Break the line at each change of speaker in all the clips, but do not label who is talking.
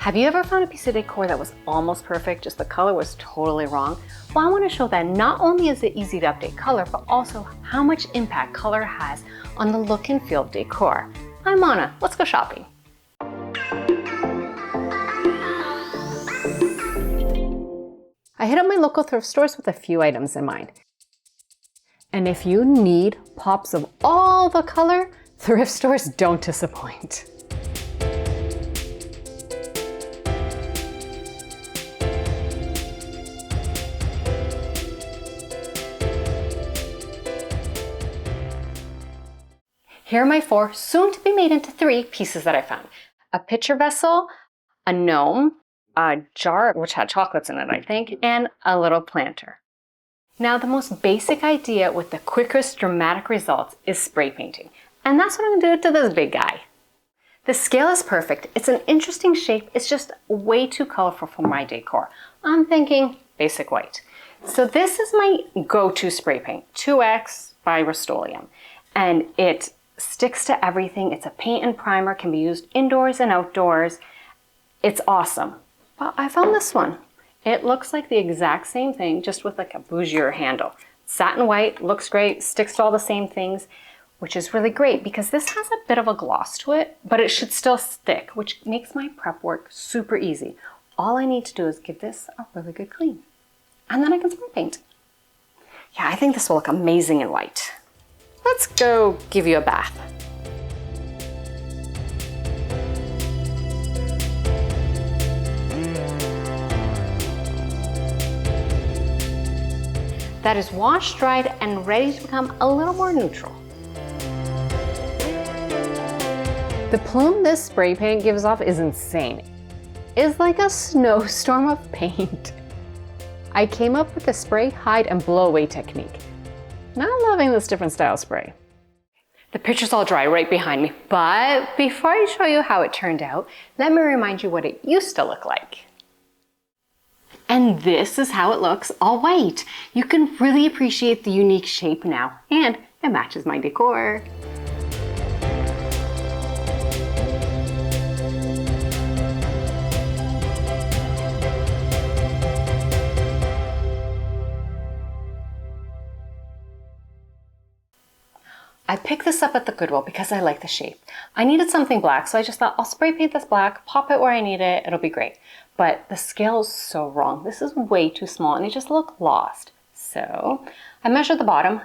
Have you ever found a piece of decor that was almost perfect, just the color was totally wrong? Well, I want to show that not only is it easy to update color, but also how much impact color has on the look and feel of decor. I'm Anna, let's go shopping. I hit up my local thrift stores with a few items in mind. And if you need pops of all the color, thrift stores don't disappoint. Here are my 4, soon to be made into 3 pieces that I found. A pitcher vessel, a gnome, a jar which had chocolates in it, I think, and a little planter. Now, the most basic idea with the quickest dramatic results is spray painting. And that's what I'm gonna do to this big guy. The scale is perfect. It's an interesting shape. It's just way too colorful for my decor. I'm thinking basic white. So this is my go-to spray paint, 2X by Rust-Oleum. And it sticks to everything. It's a paint and primer, can be used indoors and outdoors. It's awesome. But I found this one. It looks like the exact same thing, just with like a bougier handle. Satin white, looks great, sticks to all the same things, which is really great because this has a bit of a gloss to it, but it should still stick, which makes my prep work super easy. All I need to do is give this a really good clean. And then I can spray paint. Yeah, I think this will look amazing in white. Let's go give you a bath. That is washed, dried, and ready to become a little more neutral. The plume this spray paint gives off is insane. It's like a snowstorm of paint. I came up with the spray, hide, and blow away technique. Not loving this different style spray. The picture's all dry right behind me, but before I show you how it turned out, let me remind you what it used to look like. And this is how it looks all white. You can really appreciate the unique shape now, and it matches my decor. I picked this up at the Goodwill because I like the shape. I needed something black, so I just thought I'll spray paint this black, pop it where I need it, it'll be great. But the scale is so wrong. This is way too small and it just looked lost. So I measured the bottom,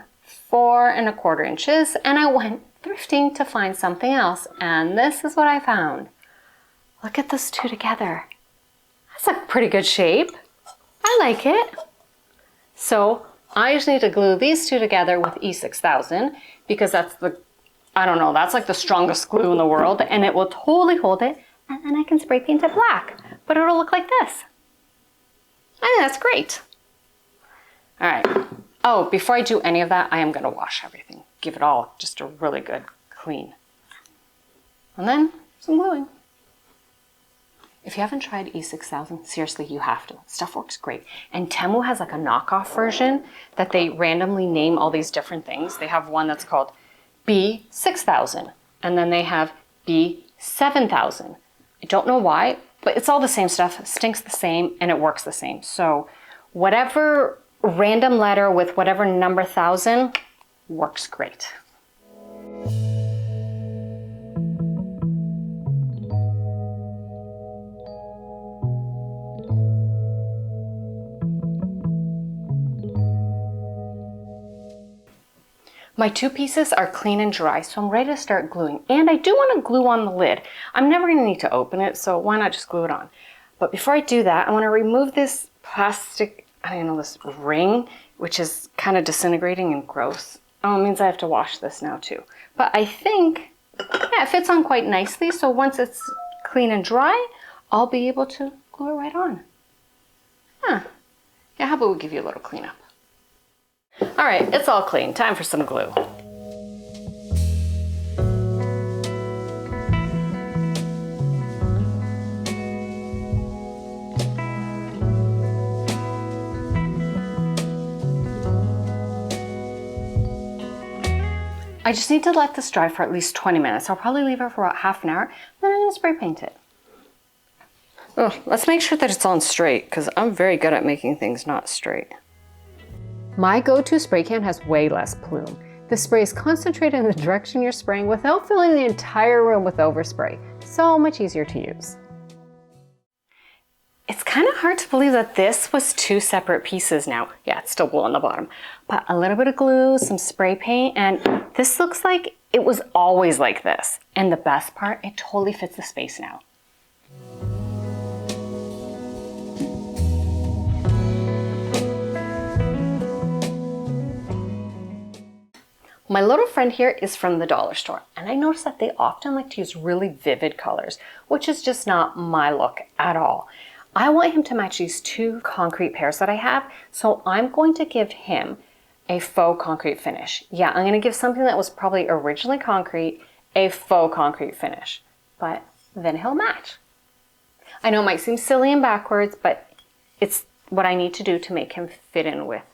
4¼ inches, and I went thrifting to find something else. And this is what I found. Look at those two together. That's a pretty good shape. I like it. So I just need to glue these two together with E6000 because that's that's like the strongest glue in the world, and it will totally hold it, and then I can spray paint it black, but it'll look like this. I think that's great. All right. Oh, before I do any of that, I am gonna wash everything. Give it all just a really good clean. And then some gluing. If you haven't tried E6000, seriously, you have to. Stuff works great. And Temu has like a knockoff version that they randomly name all these different things. They have one that's called B6000, and then they have B7000. I don't know why, but it's all the same stuff, stinks the same, and it works the same. So whatever random letter with whatever number 1000 works great. My 2 pieces are clean and dry, so I'm ready to start gluing. And I do want to glue on the lid. I'm never going to need to open it, so why not just glue it on? But before I do that, I want to remove this plastic, this ring, which is kind of disintegrating and gross. Oh, it means I have to wash this now too. But I think, yeah, it fits on quite nicely, so once it's clean and dry, I'll be able to glue it right on. Yeah, how about we give you a little cleanup? All right, it's all clean. Time for some glue. I just need to let this dry for at least 20 minutes. I'll probably leave it for about half an hour, then I'm gonna spray paint it. Oh, let's make sure that it's on straight, because I'm very good at making things not straight. My go-to spray can has way less plume. The spray is concentrated in the direction you're spraying without filling the entire room with overspray. So much easier to use. It's kind of hard to believe that this was two separate pieces now. Yeah, it's still glue on the bottom. But a little bit of glue, some spray paint, and this looks like it was always like this. And the best part, it totally fits the space now. My little friend here is from the dollar store, and I noticed that they often like to use really vivid colors, which is just not my look at all. I want him to match these two concrete pairs that I have, so I'm going to give him a faux concrete finish. Yeah, I'm going to give something that was probably originally concrete a faux concrete finish, but then he'll match. I know it might seem silly and backwards, but it's what I need to do to make him fit in with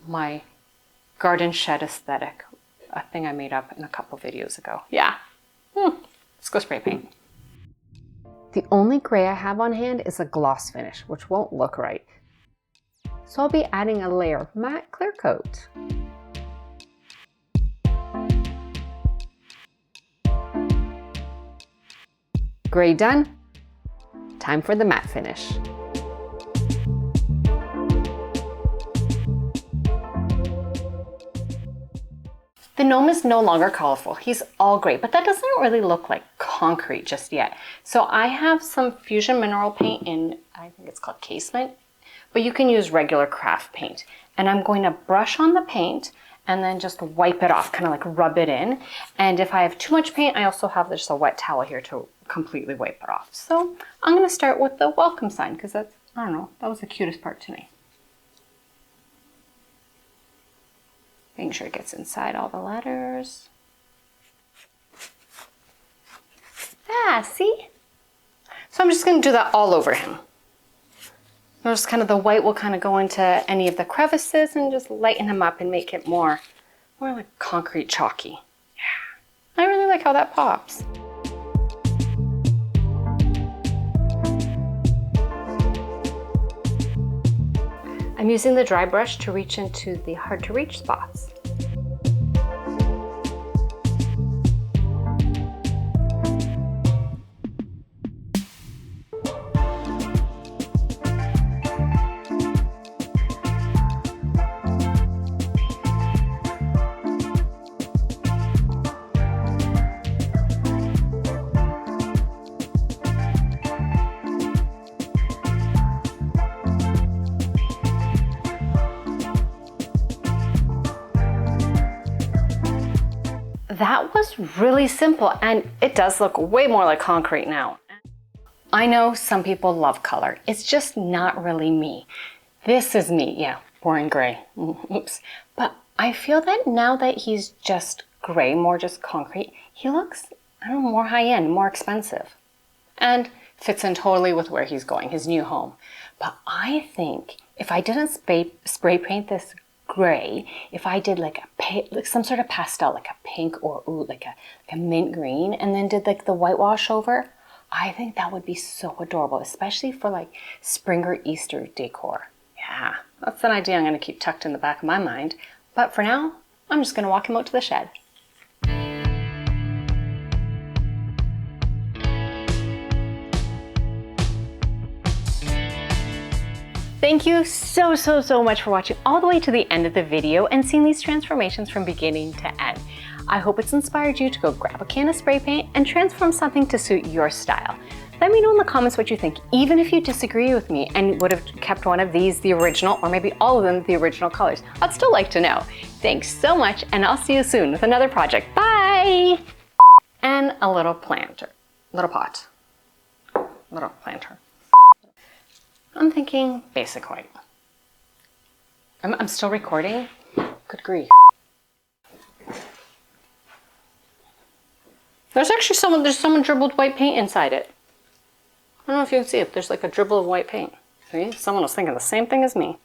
my garden shed aesthetic, a thing I made up in a couple videos ago. Yeah, let's go spray paint. The only gray I have on hand is a gloss finish, which won't look right. So I'll be adding a layer of matte clear coat. Gray done. Time for the matte finish. The gnome is no longer colorful. He's all gray, but that doesn't really look like concrete just yet. So I have some fusion mineral paint in, I think it's called Casement, but you can use regular craft paint. And I'm going to brush on the paint and then just wipe it off, kind of like rub it in. And if I have too much paint, I also have just a wet towel here to completely wipe it off. So I'm gonna start with the welcome sign, because that's, I don't know, that was the cutest part to me. Making sure it gets inside all the letters. Ah, see? So I'm just going to do that all over him. Notice kind of the white will kind of go into any of the crevices and just lighten him up and make it more like concrete chalky. Yeah, I really like how that pops. I'm using the dry brush to reach into the hard to reach spots. That was really simple, and it does look way more like concrete now. I know some people love color. It's just not really me. This is me, yeah, boring gray. Oops. But I feel that now that he's just gray, more just concrete, he looks, I don't know, more high-end, more expensive. And fits in totally with where he's going, his new home. But I think if I didn't spray paint this gray, if I did like some sort of pastel, like a pink or like a mint green, and then did like the whitewash over, I think that would be so adorable, especially for like spring or Easter decor. Yeah, that's an idea I'm going to keep tucked in the back of my mind. But for now, I'm just going to walk him out to the shed. Thank you so much for watching all the way to the end of the video and seeing these transformations from beginning to end. I hope it's inspired you to go grab a can of spray paint and transform something to suit your style. Let me know in the comments what you think, even if you disagree with me and would have kept one of these the original, or maybe all of them the original colors. I'd still like to know. Thanks so much, and I'll see you soon with another project. Bye! And a little planter, little pot, little planter. I'm thinking basic white. I'm still recording? Good grief. There's actually someone dribbled white paint inside it. I don't know if you can see it. There's like a dribble of white paint. See? Someone was thinking the same thing as me.